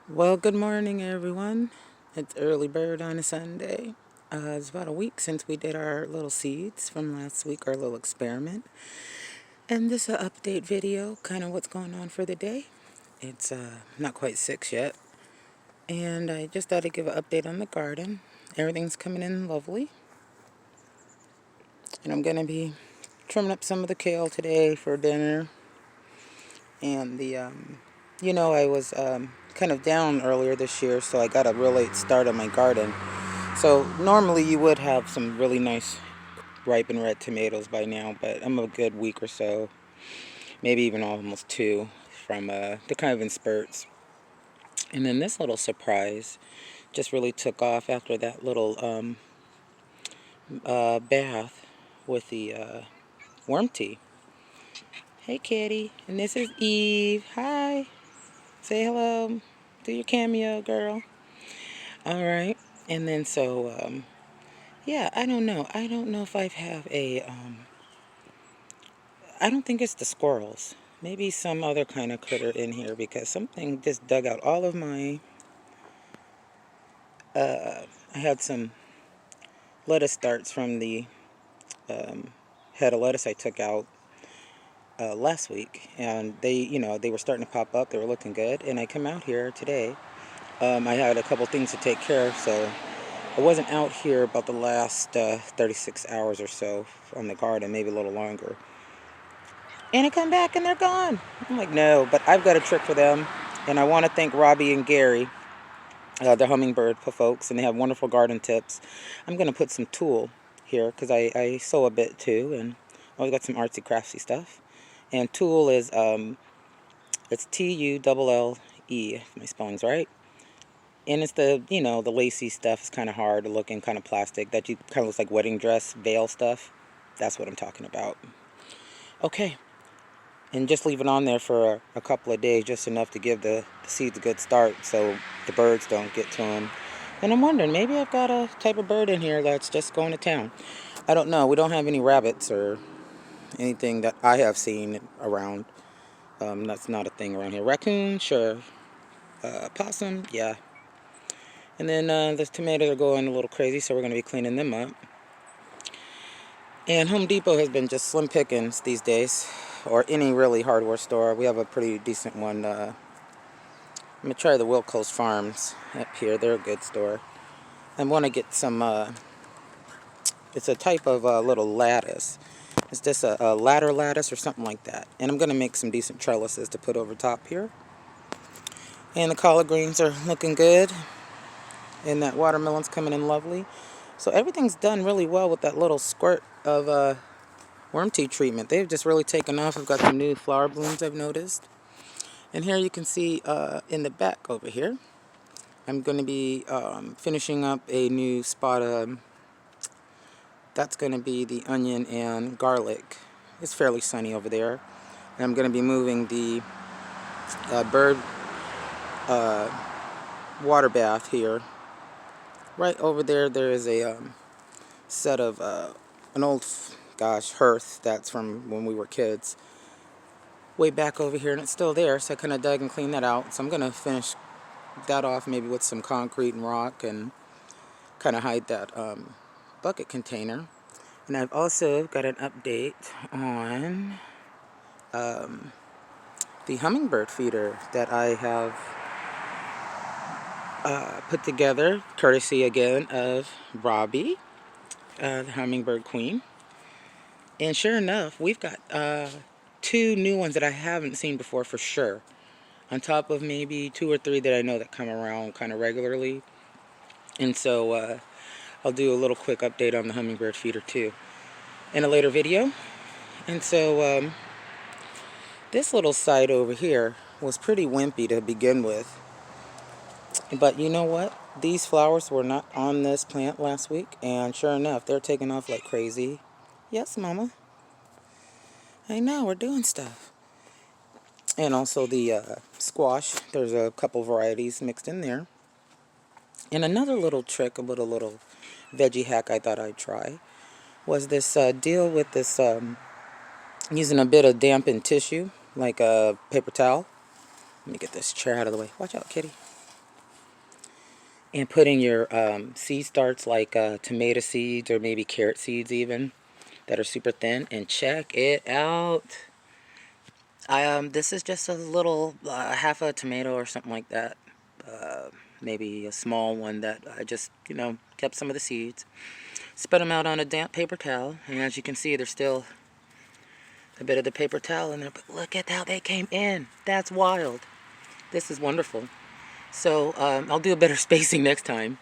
Well, good morning, everyone. It's early bird on a Sunday. It's about a week since we did our little seeds from last week, our little experiment. And this is an update video, kind of what's going on for the day. It's not quite 6 yet. And I just thought I'd give an update on the garden. Everything's coming in lovely. And I'm going to be trimming up some of the kale today for dinner. And I was kind of down earlier this year, so I got a real late start on my garden. So normally you would have some really nice ripe and red tomatoes by now, but I'm a good week or so, maybe even almost 2 from they're kind of in spurts. And then this little surprise just really took off after that little bath with the worm tea. Hey kitty, and this is Eve. Hi, say hello, do your cameo, girl. All right, and then yeah, I don't know. I don't know if I have I don't think it's the squirrels. Maybe some other kind of critter in here because something just dug out all of my, I had some lettuce starts from the head of lettuce I took out last week. And they were starting to pop up. They were looking good. And I come out here today. I had a couple things to take care of, so I wasn't out here about the last 36 hours or so on the garden, maybe a little longer. And I come back and they're gone. I'm like, no, but I've got a trick for them. And I want to thank Robbie and Gary, the hummingbird folks, and they have wonderful garden tips. I'm going to put some tulle here because I sew a bit too, and I always got some artsy craftsy stuff. And tulle is, it's Tulle, if my spelling's right. And it's the lacy stuff. It's kind of hard looking, kind of plastic, that you kind of looks like wedding dress, veil stuff. That's what I'm talking about. Okay. And just leave it on there for a couple of days, just enough to give the seeds a good start so the birds don't get to them. And I'm wondering, maybe I've got a type of bird in here that's just going to town. I don't know. We don't have any rabbits or anything that I have seen around. That's not a thing around here. Raccoon, sure. Possum, yeah. And then the tomatoes are going a little crazy, so we're going to be cleaning them up. And Home Depot has been just slim pickings these days, or any really hardware store. We have a pretty decent one. I'm going to try the Wilco's Farms up here. They're a good store. I want to get some, it's a type of little lattice. It's just a ladder lattice or something like that. And I'm going to make some decent trellises to put over top here. And the collard greens are looking good. And that watermelon's coming in lovely. So everything's done really well with that little squirt of worm tea treatment. They've just really taken off. I've got some new flower blooms I've noticed. And here you can see in the back over here, I'm going to be finishing up a new spot. That's going to be the onion and garlic. It's fairly sunny over there. And I'm going to be moving the bird water bath here. Right over there, there is a set of an old, hearth that's from when we were kids. Way back over here, and it's still there, so I kind of dug and cleaned that out. So I'm going to finish that off maybe with some concrete and rock and kind of hide that bucket container. And I've also got an update on the hummingbird feeder that I have put together, courtesy again of Robbie, the hummingbird queen. And sure enough, we've got 2 new ones that I haven't seen before for sure, on top of maybe 2 or 3 that I know that come around kind of regularly. And so I'll do a little quick update on the hummingbird feeder too in a later video. And so this little site over here was pretty wimpy to begin with. But you know what? These flowers were not on this plant last week, and sure enough, they're taking off like crazy. Yes, Mama. I know, we're doing stuff. And also the squash. There's a couple varieties mixed in there. And another little trick, a little veggie hack I thought I'd try, was this deal with this using a bit of dampened tissue, like a paper towel. Let me get this chair out of the way. Watch out, kitty. and putting your seed starts like tomato seeds or maybe carrot seeds even that are super thin, and check it out. This is just a little half a tomato or something like that. Maybe a small one that I just, kept some of the seeds. Spread them out on a damp paper towel, and as you can see, there's still a bit of the paper towel in there, but look at how they came in. That's wild. This is wonderful. So I'll do a better spacing next time.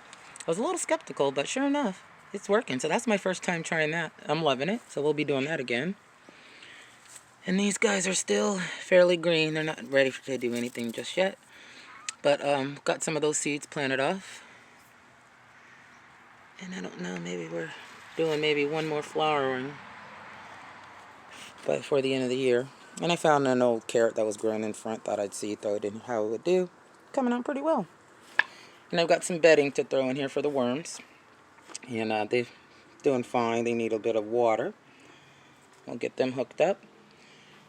I was a little skeptical, but sure enough, it's working. So that's my first time trying that. I'm loving it, so we'll be doing that again. And these guys are still fairly green. They're not ready to do anything just yet. But got some of those seeds planted off. And I don't know, maybe we're doing maybe one more flowering before the end of the year. And I found an old carrot that was growing in front. Thought I'd see, throw it in how it would do. Coming out pretty well. And I've got some bedding to throw in here for the worms. And they're doing fine. They need a bit of water. We'll get them hooked up.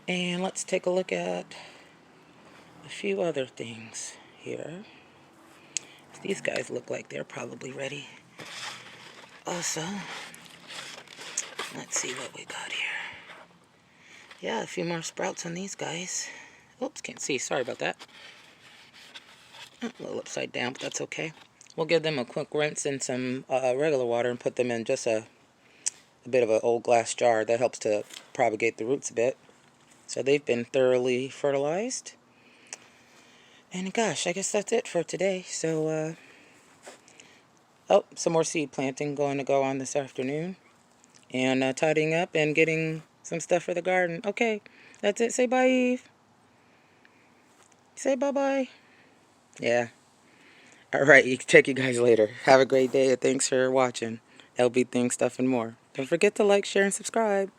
And let's take a look at a few other things here. These guys look like they're probably ready. Also, let's see what we got here. Yeah, a few more sprouts on these guys. Oops, can't see. Sorry about that. A little upside down, but that's okay. We'll give them a quick rinse in some regular water and put them in just a bit of an old glass jar. That helps to propagate the roots a bit. So they've been thoroughly fertilized. And gosh, I guess that's it for today. So, some more seed planting going to go on this afternoon. And tidying up and getting some stuff for the garden. Okay, that's it. Say bye, Eve. Say bye-bye. Yeah. All right, check you guys later. Have a great day, and thanks for watching. LB Things, Stuff, and More. Don't forget to like, share, and subscribe.